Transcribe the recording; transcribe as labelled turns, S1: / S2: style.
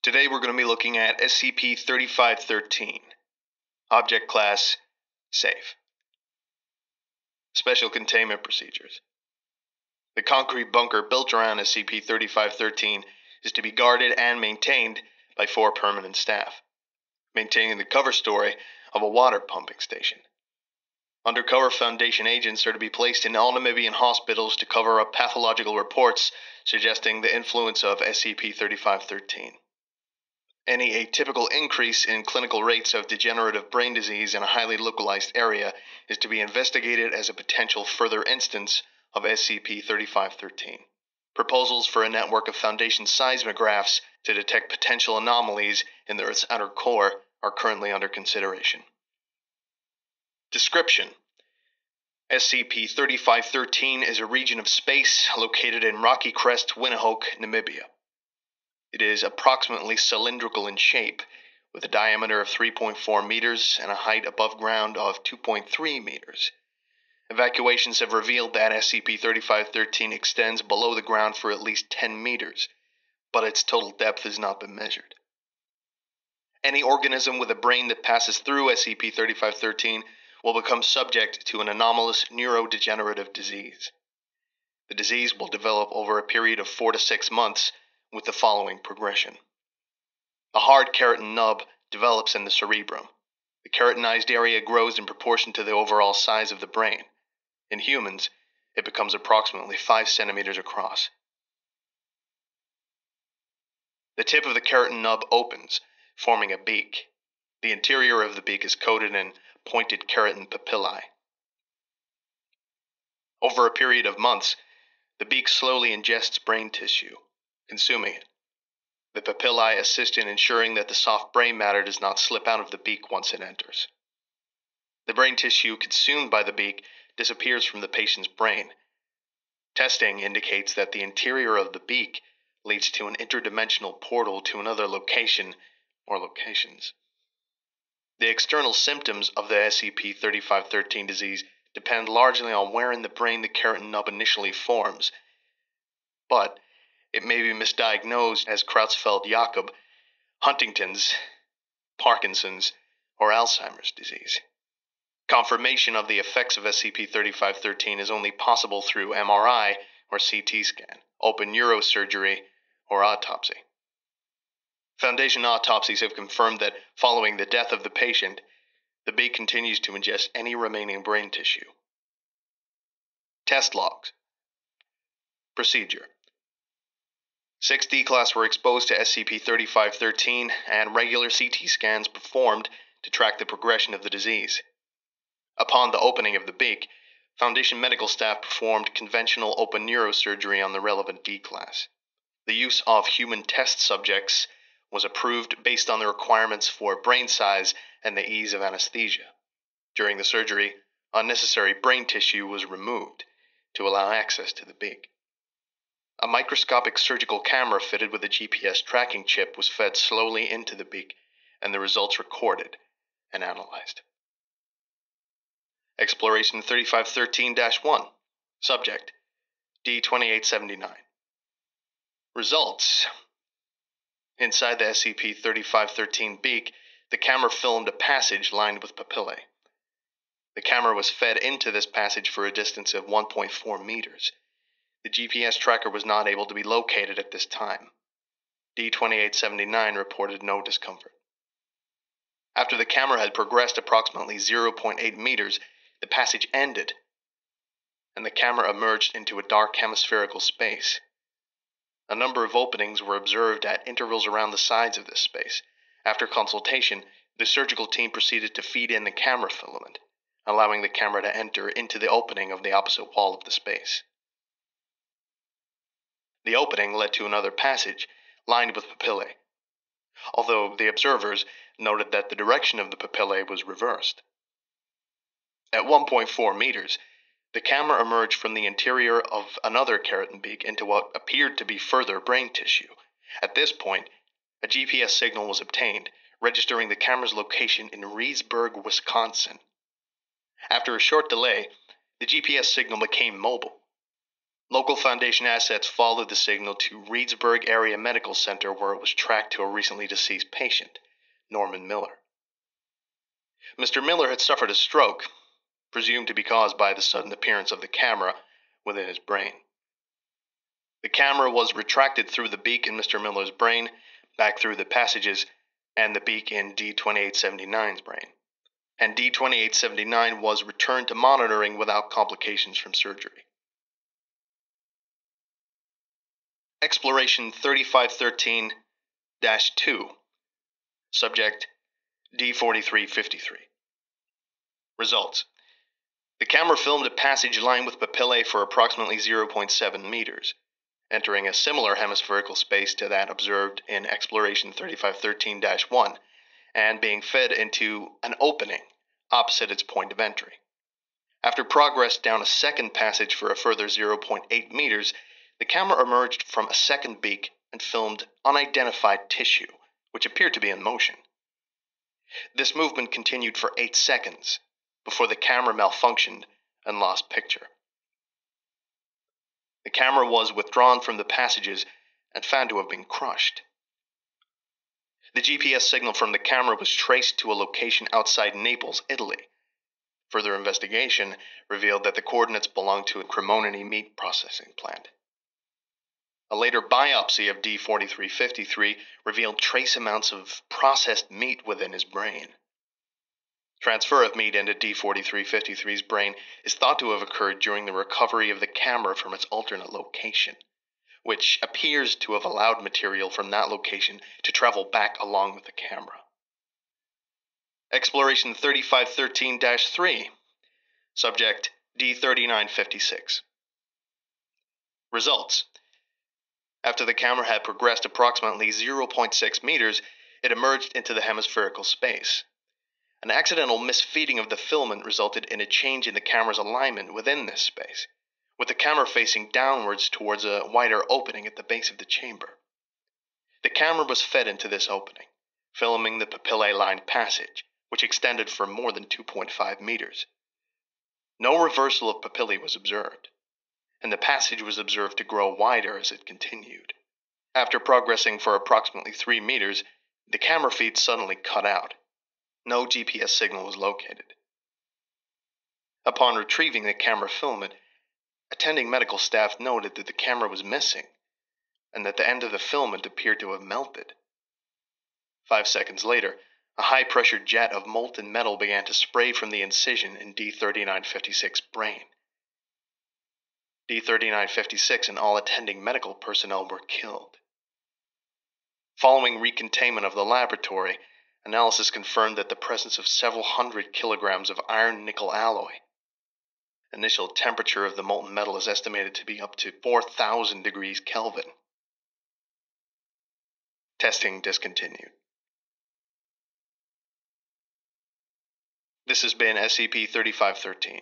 S1: Today we're going to be looking at SCP-3513. Object Class Safe. Special Containment Procedures. The concrete bunker built around SCP-3513 is to be guarded and maintained by 4 permanent staff, maintaining the cover story of a water pumping station. Undercover Foundation agents are to be placed in all Namibian hospitals to cover up pathological reports suggesting the influence of SCP-3513. Any atypical increase in clinical rates of degenerative brain disease in a highly localized area is to be investigated as a potential further instance of SCP-3513. Proposals for a network of Foundation seismographs to detect potential anomalies in the Earth's outer core are currently under consideration. Description: SCP-3513 is a region of space located in Rocky Crest, Windhoek, Namibia. It is approximately cylindrical in shape, with a diameter of 3.4 meters and a height above ground of 2.3 meters. Evacuations have revealed that SCP-3513 extends below the ground for at least 10 meters, but its total depth has not been measured. Any organism with a brain that passes through SCP-3513 will become subject to an anomalous neurodegenerative disease. The disease will develop over a period of 4 to 6 months, with the following progression. A hard keratin nub develops in the cerebrum. The keratinized area grows in proportion to the overall size of the brain. In humans, it becomes approximately 5 centimeters across. The tip of the keratin nub opens, forming a beak. The interior of the beak is coated in pointed keratin papillae. Over a period of months, the beak slowly ingests brain tissue, consuming it. The papillae assist in ensuring that the soft brain matter does not slip out of the beak once it enters. The brain tissue consumed by the beak disappears from the patient's brain. Testing indicates that the interior of the beak leads to an interdimensional portal to another location or locations. The external symptoms of the SCP-3513 disease depend largely on where in the brain the keratin nub initially forms, but it may be misdiagnosed as Creutzfeldt-Jakob, Huntington's, Parkinson's, or Alzheimer's disease. Confirmation of the effects of SCP-3513 is only possible through MRI or CT scan, open neurosurgery, or autopsy. Foundation autopsies have confirmed that following the death of the patient, the beak continues to ingest any remaining brain tissue. Test logs. Procedure: 6 D-Class were exposed to SCP-3513 and regular CT scans performed to track the progression of the disease. Upon the opening of the beak, Foundation medical staff performed conventional open neurosurgery on the relevant D-Class. The use of human test subjects was approved based on the requirements for brain size and the ease of anesthesia. During the surgery, unnecessary brain tissue was removed to allow access to the beak. A microscopic surgical camera fitted with a GPS tracking chip was fed slowly into the beak, and the results recorded and analyzed. Exploration 3513-1. Subject: D-2879. Results: inside the SCP-3513 beak, the camera filmed a passage lined with papillae. The camera was fed into this passage for a distance of 1.4 meters. The GPS tracker was not able to be located at this time. D-2879 reported no discomfort. After the camera had progressed approximately 0.8 meters, the passage ended, and the camera emerged into a dark hemispherical space. A number of openings were observed at intervals around the sides of this space. After consultation, the surgical team proceeded to feed in the camera filament, allowing the camera to enter into the opening of the opposite wall of the space. The opening led to another passage, lined with papillae, although the observers noted that the direction of the papillae was reversed. At 1.4 meters, the camera emerged from the interior of another keratin beak into what appeared to be further brain tissue. At this point, a GPS signal was obtained, registering the camera's location in Reedsburg, Wisconsin. After a short delay, the GPS signal became mobile. Local Foundation assets followed the signal to Reedsburg Area Medical Center, where it was tracked to a recently deceased patient, Norman Miller. Mr. Miller had suffered a stroke, presumed to be caused by the sudden appearance of the camera within his brain. The camera was retracted through the beak in Mr. Miller's brain, back through the passages, and the beak in D2879's brain. And D2879 was returned to monitoring without complications from surgery. Exploration 3513-2. Subject D4353. Results. The camera filmed a passage lined with papillae for approximately 0.7 meters, entering a similar hemispherical space to that observed in Exploration 3513-1, and being fed into an opening opposite its point of entry. After progress down a second passage for a further 0.8 meters, the camera emerged from a second beak and filmed unidentified tissue, which appeared to be in motion. This movement continued for 8 seconds before the camera malfunctioned and lost picture. The camera was withdrawn from the passages and found to have been crushed. The GPS signal from the camera was traced to a location outside Naples, Italy. Further investigation revealed that the coordinates belonged to a Cremona meat processing plant. A later biopsy of D4353 revealed trace amounts of processed meat within his brain. Transfer of meat into D4353's brain is thought to have occurred during the recovery of the camera from its alternate location, which appears to have allowed material from that location to travel back along with the camera. Exploration 3513-3. Subject D3956. Results. After the camera had progressed approximately 0.6 meters, it emerged into the hemispherical space. An accidental misfeeding of the filament resulted in a change in the camera's alignment within this space, with the camera facing downwards towards a wider opening at the base of the chamber. The camera was fed into this opening, filming the papillae-lined passage, which extended for more than 2.5 meters. No reversal of papillae was observed, and the passage was observed to grow wider as it continued. After progressing for approximately 3 meters, the camera feed suddenly cut out. No GPS signal was located. Upon retrieving the camera filament, attending medical staff noted that the camera was missing, and that the end of the filament appeared to have melted. 5 seconds later, a high-pressure jet of molten metal began to spray from the incision in D3956's brain. D3956 and all attending medical personnel were killed. Following recontainment of the laboratory, analysis confirmed that the presence of several hundred kilograms of iron-nickel alloy. Initial temperature of the molten metal is estimated to be up to 4,000 degrees Kelvin. Testing discontinued. This has been SCP-3513.